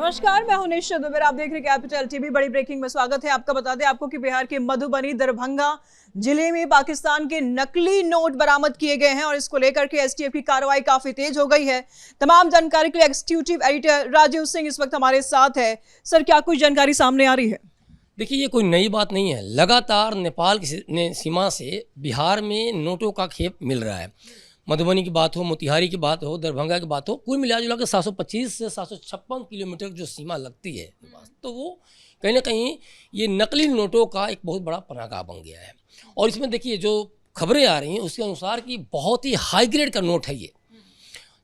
नमस्कार, मैं हूं निशा दुबे। आप देख रहे हैं कैपिटल टीवी। बड़ी ब्रेकिंग में स्वागत है आपका। बता दें आपको कि बिहार के मधुबनी दरभंगा जिले में पाकिस्तान के नकली नोट बरामद किए गए हैं और इसको लेकर के एसटीएफ की कार्रवाई काफी तेज हो गई है। तमाम जानकारी के लिए एग्जीक्यूटिव एडिटर राजीव सिंह इस वक्त हमारे साथ है। सर, क्या कुछ जानकारी सामने आ रही है? देखिए, ये कोई नई बात नहीं है। लगातार नेपाल की सीमा से बिहार में नोटों का खेप मिल रहा है। मधुबनी की बात हो, मोतिहारी की बात हो, दरभंगा की बात हो, कुल मिला जुला के 725 से 756 किलोमीटर जो सीमा लगती है, तो वो कहीं ना कहीं ये नकली नोटों का एक बहुत बड़ा पनागा बन गया है। और इसमें देखिए, जो खबरें आ रही हैं उसके अनुसार कि बहुत ही हाई ग्रेड का नोट है ये,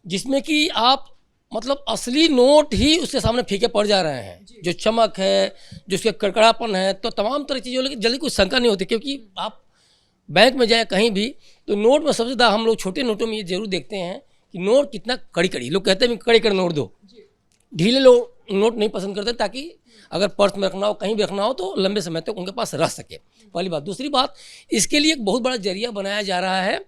जिसमें कि आप मतलब असली नोट ही उसके सामने फीके पड़ जा रहे हैं। जो चमक है, जो उसके कड़कड़ापन है, तो तमाम तरह की चीज़ों लेकिन जल्दी कोई शंका नहीं होती। क्योंकि आप बैंक में जाए कहीं भी, तो नोट में सबसे ज़्यादा हम लोग छोटे नोटों में ये जरूर देखते हैं कि नोट कितना कड़ी लोग कहते हैं कड़ी नोट दो। ढीले लोग नोट नहीं पसंद करते, ताकि अगर पर्स में रखना हो, कहीं भी रखना हो, तो लंबे समय तक उनके पास रह सके। पहली बात। दूसरी बात, इसके लिए एक बहुत बड़ा जरिया बनाया जा रहा है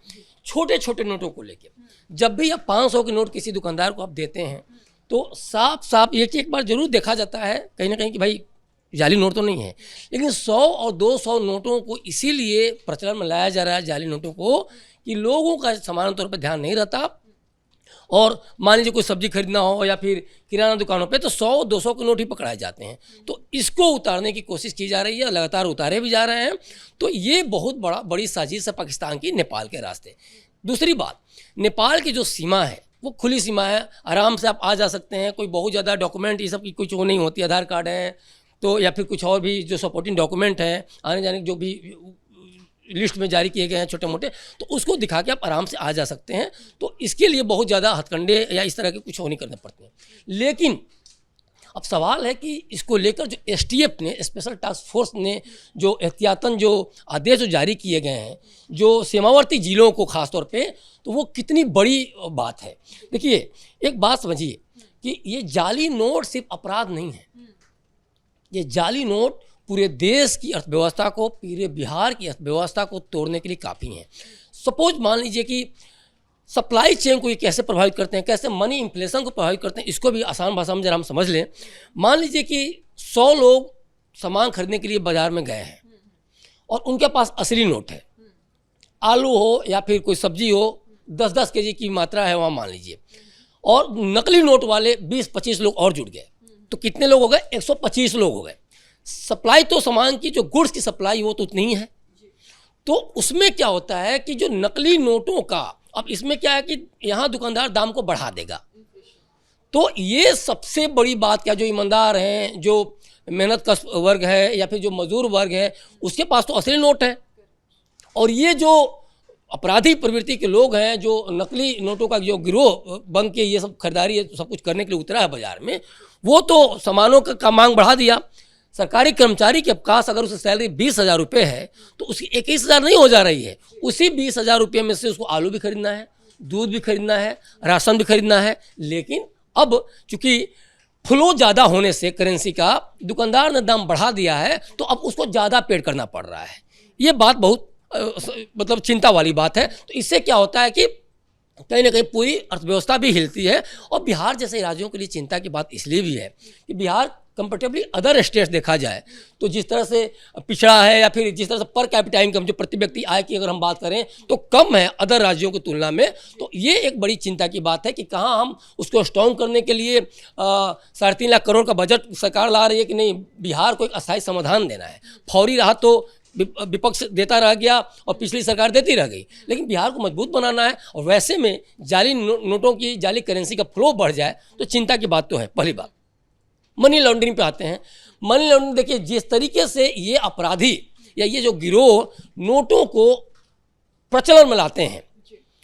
छोटे छोटे नोटों को लेकर। जब भी आप 500 के नोट किसी दुकानदार को आप देते हैं, तो साफ एक बार जरूर देखा जाता है कहीं ना कहीं कि भाई जाली नोट तो नहीं है। लेकिन 100 और 200 नोटों को इसीलिए प्रचलन में लाया जा रहा है, जाली नोटों को, कि लोगों का सामान्य तौर पर ध्यान नहीं रहता। और मान लीजिए कोई सब्जी खरीदना हो या फिर किराना दुकानों पे, तो 100-200 के नोट ही पकड़ाए जाते हैं। तो इसको उतारने की कोशिश की जा रही है, लगातार उतारे भी जा रहे हैं। तो ये बहुत बड़ी साजिश है पाकिस्तान की नेपाल के रास्ते। दूसरी बात, नेपाल की जो सीमा है वो खुली सीमा है, आराम से आप आ जा सकते हैं। कोई बहुत ज़्यादा डॉक्यूमेंट ये सब की कुछ वो नहीं होती। आधार कार्ड है तो, या फिर कुछ और भी जो सपोर्टिंग डॉक्यूमेंट हैं, आने जाने के जो भी लिस्ट में जारी किए गए हैं छोटे मोटे, तो उसको दिखा के आप आराम से आ जा सकते हैं। तो इसके लिए बहुत ज़्यादा हथकंडे या इस तरह के कुछ वो नहीं करने पड़ते हैं। लेकिन अब सवाल है कि इसको लेकर जो एसटीएफ ने, स्पेशल टास्क फोर्स ने जो एहतियातन जो आदेश जो जारी किए गए हैं, जो सीमावर्ती जिलों को खास तौर पे, तो वो कितनी बड़ी बात है। देखिए, एक बात समझिए कि ये जाली नोट सिर्फ अपराध नहीं है। ये जाली नोट पूरे देश की अर्थव्यवस्था को, पूरे बिहार की अर्थव्यवस्था को तोड़ने के लिए काफ़ी हैं। सपोज मान लीजिए कि सप्लाई चेन को ये कैसे प्रभावित करते हैं, कैसे मनी इन्फ्लेशन को प्रभावित करते हैं, इसको भी आसान भाषा में जरा हम समझ लें। मान लीजिए कि 100 लोग सामान खरीदने के लिए बाजार में गए हैं और उनके पास असली नोट है। आलू हो या फिर कोई सब्जी हो, 10-10 केजी की मात्रा है वहाँ मान लीजिए, और नकली नोट वाले 20-25 लोग और जुड़ गए, तो कितने लोग हो गए? 125 लोग हो गए। सप्लाई तो सामान की, जो गुड्स की सप्लाई वो तो उतनी ही है। तो उसमें क्या होता है कि जो नकली नोटों का, अब इसमें क्या है कि यहाँ दुकानदार दाम को बढ़ा देगा। तो ये सबसे बड़ी बात क्या, जो ईमानदार हैं, जो मेहनत कश वर्ग है या फिर जो मजदूर वर्ग है, उसके पास तो असली नोट है। और ये जो अपराधी प्रवृत्ति के लोग हैं, जो नकली नोटों का जो गिरोह बन के ये सब खरीदारी सब कुछ करने के लिए उतरा है बाजार में, वो तो सामानों का मांग बढ़ा दिया। सरकारी कर्मचारी के पास अगर उसकी सैलरी 20,000 रुपये है, तो उसकी 21,000 नहीं हो जा रही है। उसी 20,000 रुपये में से उसको आलू भी खरीदना है, दूध भी खरीदना है, राशन भी खरीदना है। लेकिन अब चूंकि फ्लो ज़्यादा होने से करेंसी का, दुकानदार ने दाम बढ़ा दिया है, तो अब उसको ज़्यादा पेड करना पड़ रहा है। ये बात बहुत मतलब चिंता वाली बात है। तो इससे क्या होता है कि कहीं ना कहीं पूरी अर्थव्यवस्था भी हिलती है। और बिहार जैसे राज्यों के लिए चिंता की बात इसलिए भी है कि बिहार कंपेरेटिवली अदर स्टेट्स देखा जाए तो जिस तरह से पिछड़ा है, या फिर जिस तरह से पर कैपिटा इनकम, जो प्रति व्यक्ति आय की अगर हम बात करें तो कम है अदर राज्यों की तुलना में। तो ये एक बड़ी चिंता की बात है कि कहाँ हम उसको स्ट्रॉन्ग करने के लिए 3.5 लाख करोड़ का बजट सरकार ला रही है कि नहीं, बिहार को एक अस्थायी समाधान देना है। फौरी राहत तो विपक्ष देता रह गया और पिछली सरकार देती रह गई, लेकिन बिहार को मजबूत बनाना है। और वैसे में जाली नोटों की, जाली करेंसी का फ्लो बढ़ जाए तो चिंता की बात तो है। पहली बात, मनी लॉन्ड्रिंग पे आते हैं। मनी लॉन्ड्रिंग देखिए, जिस तरीके से ये अपराधी या ये जो गिरोह नोटों को प्रचलन में लाते हैं,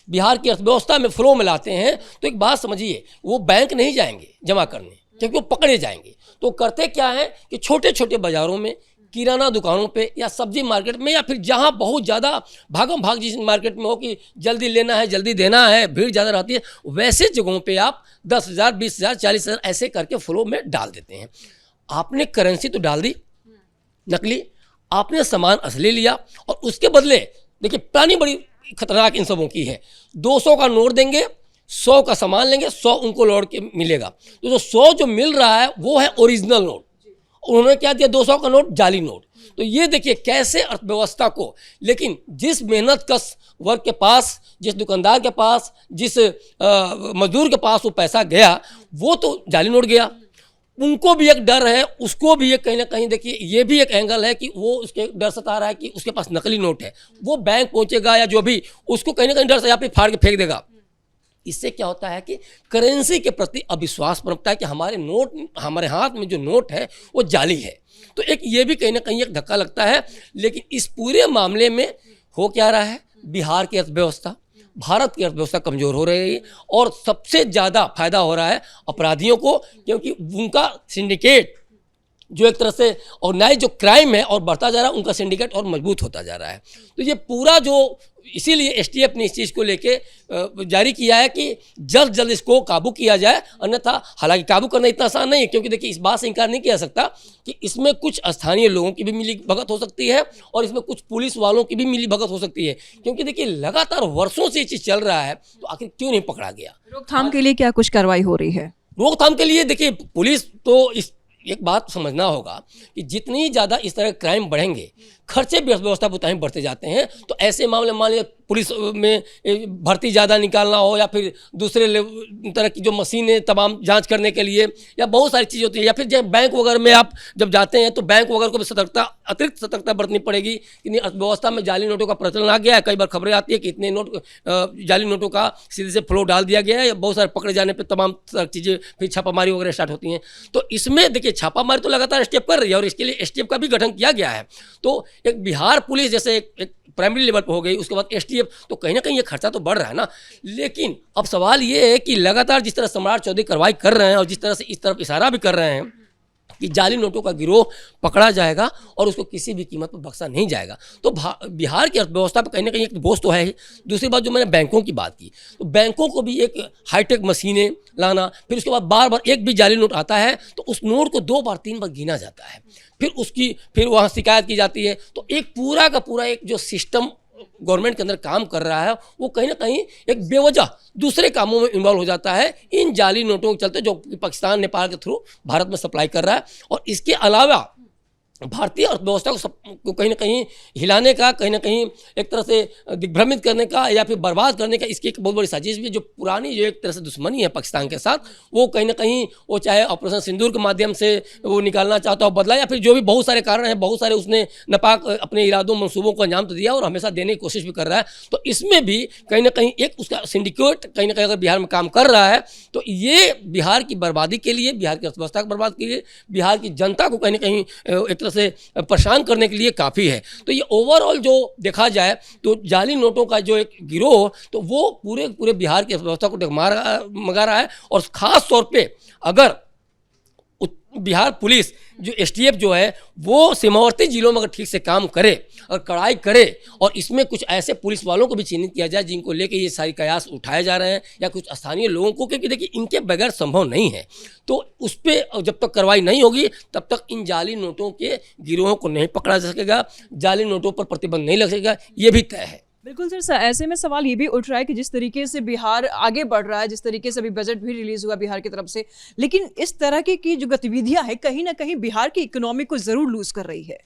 बिहार की अर्थव्यवस्था में फ्लो में लाते हैं, तो एक बात समझिए, वो बैंक नहीं जाएंगे जमा करने, क्योंकि वो पकड़े जाएंगे। तो करते क्या है कि छोटे छोटे बाजारों में, किराना दुकानों पे, या सब्जी मार्केट में, या फिर जहाँ बहुत ज़्यादा भागम भाग जिस मार्केट में हो कि जल्दी लेना है, जल्दी देना है, भीड़ ज़्यादा रहती है, वैसे जगहों पे आप 10,000, 20,000, 40,000 ऐसे करके फ्लो में डाल देते हैं। आपने करेंसी तो डाल दी नकली, आपने सामान असली लिया, और उसके बदले देखिए प्लानिंग बड़ी खतरनाक इन सबों की है। 200 का नोट देंगे, 100 का सामान लेंगे, 100 उनको लौट के मिलेगा। तो जो 100 जो मिल रहा है वो है ओरिजिनल नोट, उन्होंने क्या दिया 200 का नोट जाली नोट। तो ये देखिए कैसे अर्थव्यवस्था को, लेकिन जिस मेहनत कश वर्ग के पास, जिस दुकानदार के पास, जिस मजदूर के पास वो पैसा गया, वो तो जाली नोट गया। उनको भी एक डर है, उसको भी एक कहीं ना कहीं देखिए ये भी एक एंगल है कि वो उसके डर सता रहा है कि उसके पास नकली नोट है, वो बैंक पहुंचेगा या जो भी, उसको कहीं ना कहीं डर से यहाँ पे फाड़ के फेंक देगा। इससे क्या होता है कि करेंसी के प्रति अविश्वास पनपता है कि हमारे नोट, हमारे हाथ में जो नोट है वो जाली है। तो एक ये भी कहीं ना कहीं एक धक्का लगता है। लेकिन इस पूरे मामले में हो क्या रहा है, बिहार की अर्थव्यवस्था, भारत की अर्थव्यवस्था कमज़ोर हो रही है और सबसे ज़्यादा फायदा हो रहा है अपराधियों को, क्योंकि उनका सिंडिकेट जो एक तरह से ऑर्गेनाइज जो क्राइम है और बढ़ता जा रहा है, उनका सिंडिकेट और मजबूत होता जा रहा है। तो ये पूरा जो, इसीलिए एसटीएफ ने इस चीज़ को लेके जारी किया है कि जल्द जल्द इसको काबू किया जाए, अन्यथा हालांकि काबू करना इतना आसान नहीं है, क्योंकि देखिए इस बात से इनकार नहीं किया जा सकता कि इसमें कुछ स्थानीय लोगों की भी मिली भगत हो सकती है और इसमें कुछ पुलिस वालों की भी मिली भगत हो सकती है, क्योंकि देखिए लगातार वर्षों से ये चीज़ चल रहा है, तो आखिर क्यों नहीं पकड़ा गया। रोकथाम के लिए क्या कुछ कार्रवाई हो रही है? रोकथाम के लिए देखिए पुलिस तो इस एक बात समझना होगा कि जितनी ज़्यादा इस तरह क्राइम बढ़ेंगे, खर्चे भी अर्थव्यवस्था पर उतना ही बढ़ते जाते हैं। तो ऐसे मामले मान लिया पुलिस में भर्ती ज़्यादा निकालना हो, या फिर दूसरे तरह की जो मशीनें तमाम जांच करने के लिए, या बहुत सारी चीज़ होती है, या फिर जब बैंक वगैरह में आप जब जाते हैं तो बैंक वगैरह को भी सतर्कता, अतिरिक्त सतर्कता बरतनी पड़ेगी कि अर्थव्यवस्था में जाली नोटों का प्रचलन आ गया है। कई बार खबरें आती है कि इतने नोट जाली नोटों का सीधे से फ्लो डाल दिया गया है, या बहुत सारे पकड़े जाने पर तमाम चीज़ें फिर छापामारी वगैरह स्टार्ट होती हैं। तो इसमें देखिए छापामारी तो लगातार एसटीएफ कर रही है और इसके लिए एसटीएफ का भी गठन किया गया है। तो एक बिहार पुलिस जैसे एक प्राइमरी लेवल पर हो गई, उसके बाद एसटीएफ, तो कहीं ना कहीं ये खर्चा तो बढ़ रहा है ना। लेकिन अब सवाल ये है कि लगातार जिस तरह सम्राट चौधरी कार्रवाई कर रहे हैं और जिस तरह से इस तरफ इशारा भी कर रहे हैं कि जाली नोटों का गिरोह पकड़ा जाएगा और उसको किसी भी कीमत पर बख्शा नहीं जाएगा, तो बिहार की अर्थव्यवस्था पर कहीं ना कहीं एक बोझ तो है ही। दूसरी बात जो मैंने बैंकों की बात की, तो बैंकों को भी एक हाईटेक मशीनें लाना, फिर उसके बाद बार बार एक भी जाली नोट आता है तो उस नोट को 2 बार 3 बार गिना जाता है, फिर वहाँ शिकायत की जाती है। तो एक पूरा का पूरा एक जो सिस्टम गवर्नमेंट के अंदर काम कर रहा है, वो कहीं ना कहीं एक बेवजह दूसरे कामों में इन्वॉल्व हो जाता है इन जाली नोटों के चलते, जो पाकिस्तान नेपाल के थ्रू भारत में सप्लाई कर रहा है। और इसके अलावा भारतीय अर्थव्यवस्था को कहीं ना कहीं हिलाने का, कहीं ना कहीं एक तरह से दिग्भ्रमित करने का या फिर बर्बाद करने का इसकी एक बहुत बड़ी साजिश भी, जो पुरानी जो एक तरह से दुश्मनी है पाकिस्तान के साथ, वो कहीं ना कहीं वो चाहे ऑपरेशन सिंदूर के माध्यम से वो निकालना चाहता हो बदला, या फिर जो भी बहुत सारे कारण हैं, बहुत सारे उसने नापाक अपने इरादों मंसूबों को अंजाम तो दिया और हमेशा देने की कोशिश भी कर रहा है। तो इसमें भी कहीं ना कहीं एक उसका सिंडिकेट कहीं ना कहीं अगर बिहार में काम कर रहा है, तो ये बिहार की बर्बादी के लिए, बिहार की अर्थव्यवस्था की बर्बादी के लिए, बिहार की जनता को कहीं ना कहीं एक से परेशान करने के लिए काफ़ी है। तो ये ओवरऑल जो देखा जाए तो जाली नोटों का जो एक गिरोह, तो वो पूरे बिहार की अर्थव्यवस्था को डगमगा रहा है। और ख़ास तौर पे अगर बिहार पुलिस जो एसटीएफ जो है वो सीमावर्ती जिलों में अगर ठीक से काम करे और कड़ाई करे, और इसमें कुछ ऐसे पुलिस वालों को भी चिन्हित किया जाए जिनको लेके ये सारी कयास उठाए जा रहे हैं, या कुछ स्थानीय लोगों को, क्योंकि देखिए इनके बगैर संभव नहीं है। तो उस पर जब तक कार्रवाई नहीं होगी तब तक इन जाली नोटों के गिरोहों को नहीं पकड़ा जा सकेगा, जाली नोटों पर प्रतिबंध नहीं लग सकेगा, ये भी तय है। बिल्कुल सर, ऐसे में सवाल ये भी उठ रहा है कि जिस तरीके से बिहार आगे बढ़ रहा है, जिस तरीके से अभी बजट भी रिलीज हुआ बिहार की तरफ से, लेकिन इस तरह की जो गतिविधियां हैं कहीं ना कहीं बिहार की इकोनॉमी को जरूर लूज कर रही है।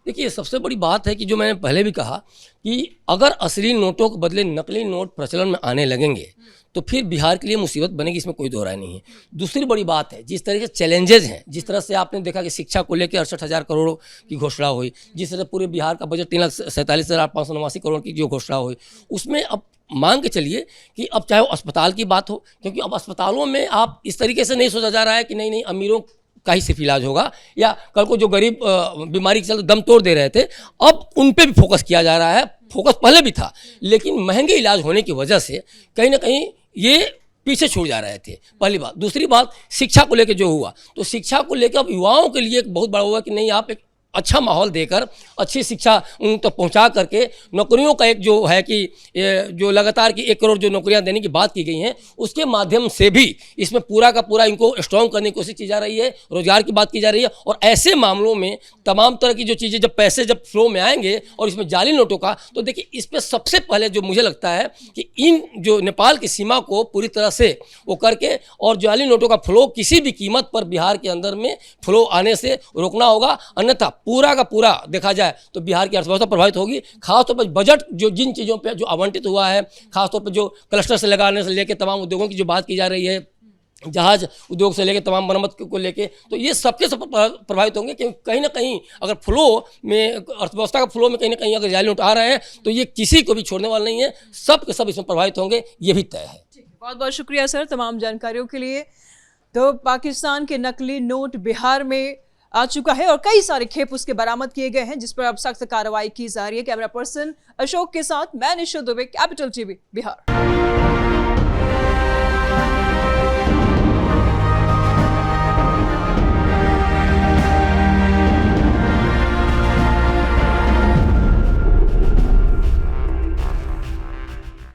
देखिए सबसे बड़ी बात है कि जो मैंने पहले भी कहा कि अगर असली नोटों के बदले नकली नोट प्रचलन में आने लगेंगे तो फिर बिहार के लिए मुसीबत बनेगी, इसमें कोई दो राय नहीं है। दूसरी बड़ी बात है, जिस तरह के चैलेंजेस हैं, जिस तरह से आपने देखा कि शिक्षा को लेकर 68,000 करोड़ की घोषणा हुई, जिस तरह पूरे बिहार का बजट 3,47,589 करोड़ की जो घोषणा हुई, उसमें अब मान के चलिए कि अब चाहे वो अस्पताल की बात हो, क्योंकि अब अस्पतालों में आप इस तरीके से नहीं सोचा जा रहा है कि नहीं अमीरों का ही सिर्फ इलाज होगा, या कल को जो गरीब बीमारी के चलते दम तोड़ दे रहे थे, अब उन पे भी फोकस किया जा रहा है। फोकस पहले भी था, लेकिन महंगे इलाज होने की वजह से कहीं ना कहीं ये पीछे छूट जा रहे थे, पहली बात। दूसरी बात, शिक्षा को लेकर जो हुआ, तो शिक्षा को लेकर अब युवाओं के लिए एक बहुत बड़ा हुआ कि नहीं, आप एक अच्छा माहौल देकर, अच्छी शिक्षा उन तक पहुंचा करके नौकरियों का एक जो है कि जो लगातार की 1 करोड़ जो नौकरियां देने की बात की गई हैं, उसके माध्यम से भी इसमें पूरा का पूरा इनको स्ट्रॉन्ग करने की कोशिश की जा रही है, रोजगार की बात की जा रही है। और ऐसे मामलों में तमाम तरह की जो चीज़ें, जब पैसे जब फ्लो में आएंगे और इसमें जाली नोटों का, तो देखिए इस पर सबसे पहले जो मुझे लगता है कि इन जो नेपाल की सीमा को पूरी तरह से वो करके और जाली नोटों का फ्लो किसी भी कीमत पर बिहार के अंदर में फ्लो आने से रोकना होगा। अन्यथा पूरा का पूरा देखा जाए तो बिहार की अर्थव्यवस्था प्रभावित होगी। खासतौर पर बजट जो जिन चीज़ों पे जो आवंटित हुआ है, खासतौर पर जो क्लस्टर से लगाने से लेकर तमाम उद्योगों की जो बात की जा रही है, जहाज उद्योग से लेकर तमाम मरम्मत को लेके, तो ये सबके सब प्रभावित होंगे। क्योंकि कहीं ना कहीं अगर फ्लो में, अर्थव्यवस्था का फ्लो में कहीं ना कहीं अगर जाली नोट आ रहे हैं तो ये किसी को भी छोड़ने वाला नहीं है, सब के सब इसमें प्रभावित होंगे, ये भी तय है। बहुत बहुत शुक्रिया सर तमाम जानकारियों के लिए। तो पाकिस्तान के नकली नोट बिहार में आ चुका है और कई सारे खेप उसके बरामद किए गए हैं, जिस पर अब सख्त कार्रवाई की जा रही है। कैमरा पर्सन अशोक के साथ मैं निशा दुबे, कैपिटल टीवी बिहार।